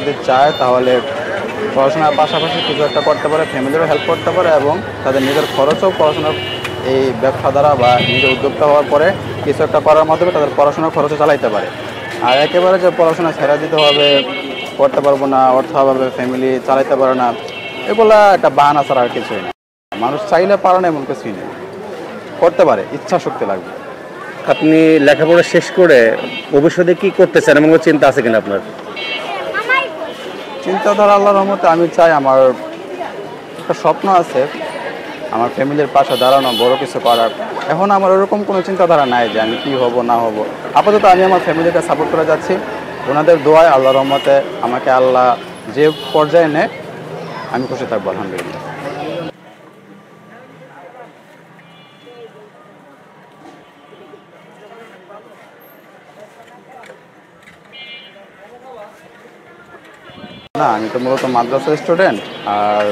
যদি চায় তাহলে পড়াশোনার পাশাপাশি কিছু একটা করতে পারে, ফ্যামিলিরও হেল্প করতে পারে এবং তাদের নিজের খরচও পড়াশোনার এই ব্যবসা দ্বারা বা নিজের উদ্যোক্তা হওয়ার পরে কিছু একটা করার মাধ্যমে তাদের পড়াশোনার খরচও চালাইতে পারে। আর একেবারে যে পড়াশোনা ছেড়ে দিতে হবে, করতে পারবো না, অর্থ অভাবে ফ্যামিলি চালাইতে পারে না, এগুলা একটা বাহানা ছাড়া আর কিছুই না। মানুষ চাইলে পারে না এমন কিছুই নেই, করতে পারে, ইচ্ছা শক্তি লাগবে। আপনি লেখাপড়া শেষ করে ভবিষ্যতে কি করতে চান এমন কোনো চিন্তা আছে কিনা আপনার? চিন্তাধারা আল্লাহর রহমতে আমি চাই, আমার একটা স্বপ্ন আছে আমার ফ্যামিলির পাশে দাঁড়ানো, বড় কিছু করার। এখন আমার ওরকম কোনো চিন্তাধারা নাই যে আমি কি হব না হব। আপাতত আমি আমার ফ্যামিলিকে সাপোর্ট করে যাচ্ছি, ওনাদের দোয়ায় আল্লাহর রহমতে আমাকে আল্লাহ যে পর্যায়ে নেয় আমি খুশি থাকবো আলহামদুলিল্লাহ। না, আমি তো মূলত মাদ্রাসা স্টুডেন্ট, আর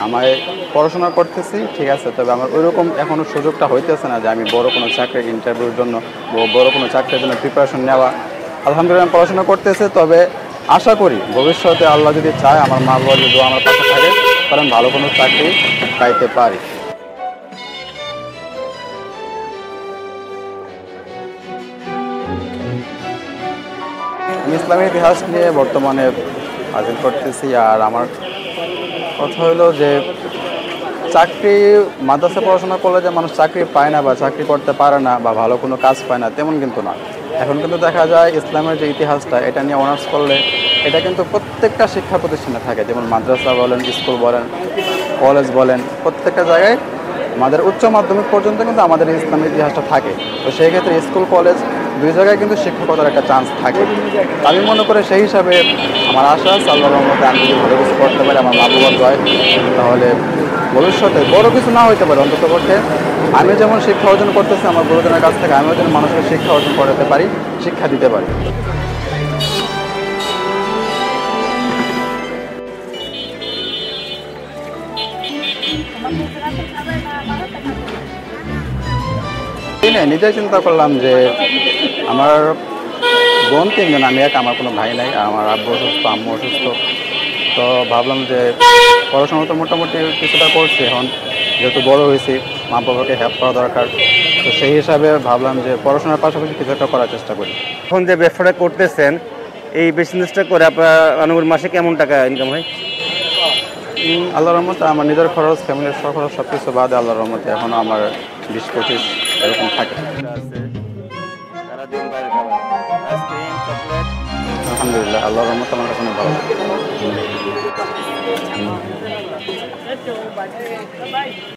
আমায় পড়াশোনা করতেছি ঠিক আছে, তবে আমার ওইরকম এখনও সুযোগটা হইতেছে না যে আমি বড় কোনো চাকরির ইন্টারভিউর জন্য বড় কোনো চাকরির জন্য প্রিপারেশন নেওয়া। আলহামদুলিল্লাহ আমি পড়াশোনা করতেছি, তবে আশা করি ভবিষ্যতে আল্লাহ যদি চায়, আমার মা বাবা যদি আমার পাশে থাকে, তাহলে আমি ভালো কোনো চাকরি পাইতে পারি। আমি ইসলামী ইতিহাস নিয়ে বর্তমানে আয়োজন করতেছি। আর আমার কথা হলো যে চাকরি, মাদ্রাসা পড়াশোনা করলে যে মানুষ চাকরি পায় না বা চাকরি করতে পারে না বা ভালো কোনো কাজ পায় না তেমন কিন্তু না। এখন কিন্তু দেখা যায় ইসলামের যে ইতিহাসটা এটা নিয়ে অনার্স করলে এটা কিন্তু প্রত্যেকটা শিক্ষা প্রতিষ্ঠানে থাকে, যেমন মাদ্রাসা বলেন, স্কুল বলেন, কলেজ বলেন, প্রত্যেকটা জায়গায় আমাদের উচ্চ মাধ্যমিক পর্যন্ত কিন্তু আমাদের ইসলামের ইতিহাসটা থাকে। তো সেই ক্ষেত্রে স্কুল কলেজ দুই জায়গায় কিন্তু শিক্ষকতার একটা চান্স থাকে। আমি মনে করি সেই হিসাবে আমার আশা আল্লাহর রহমতে আমি যদি ভালো কিছু করতে পারি, আমার মা বাবার দয়, তাহলে ভবিষ্যতে বড় কিছু না হইতে পারে, অন্তত পক্ষে আমি যেমন শিক্ষা অর্জন করতেছি আমার গুরুজনের কাছ থেকে, আমিও যেন মানুষকে শিক্ষা অর্জন করাতে পারি, শিক্ষা দিতে পারি। নিজেই চিন্তা করলাম যে আমার বোন তিনজন, আমি এক, আমার কোনো ভাই নাই, আমার আব্বু অসুস্থ, আম্মু অসুস্থ। তো ভাবলাম যে পড়াশোনা তো মোটামুটি কিছুটা করছি, এখন যেহেতু বড় হয়েছি মা বাবাকে হেল্প করা দরকার, তো সেই হিসাবে ভাবলাম যে পড়াশোনার পাশাপাশি কিছু একটা করার চেষ্টা করি। এখন যে ব্যবসাটা করতেছেন এই বিজনেসটা করে আপনার আনুমানিক মাসে কেমন টাকা ইনকাম হয়? আল্লাহর রহমতে আমার নিজের খরচ, ফ্যামিলির খরচ সব কিছু বাদে আল্লাহর রহমতে এখনও আমার 20-25 এরকম থাকে। আলহামদুলিল্লাহ আল্লাহর রহমতে আমার কাছে ভালো লাগে।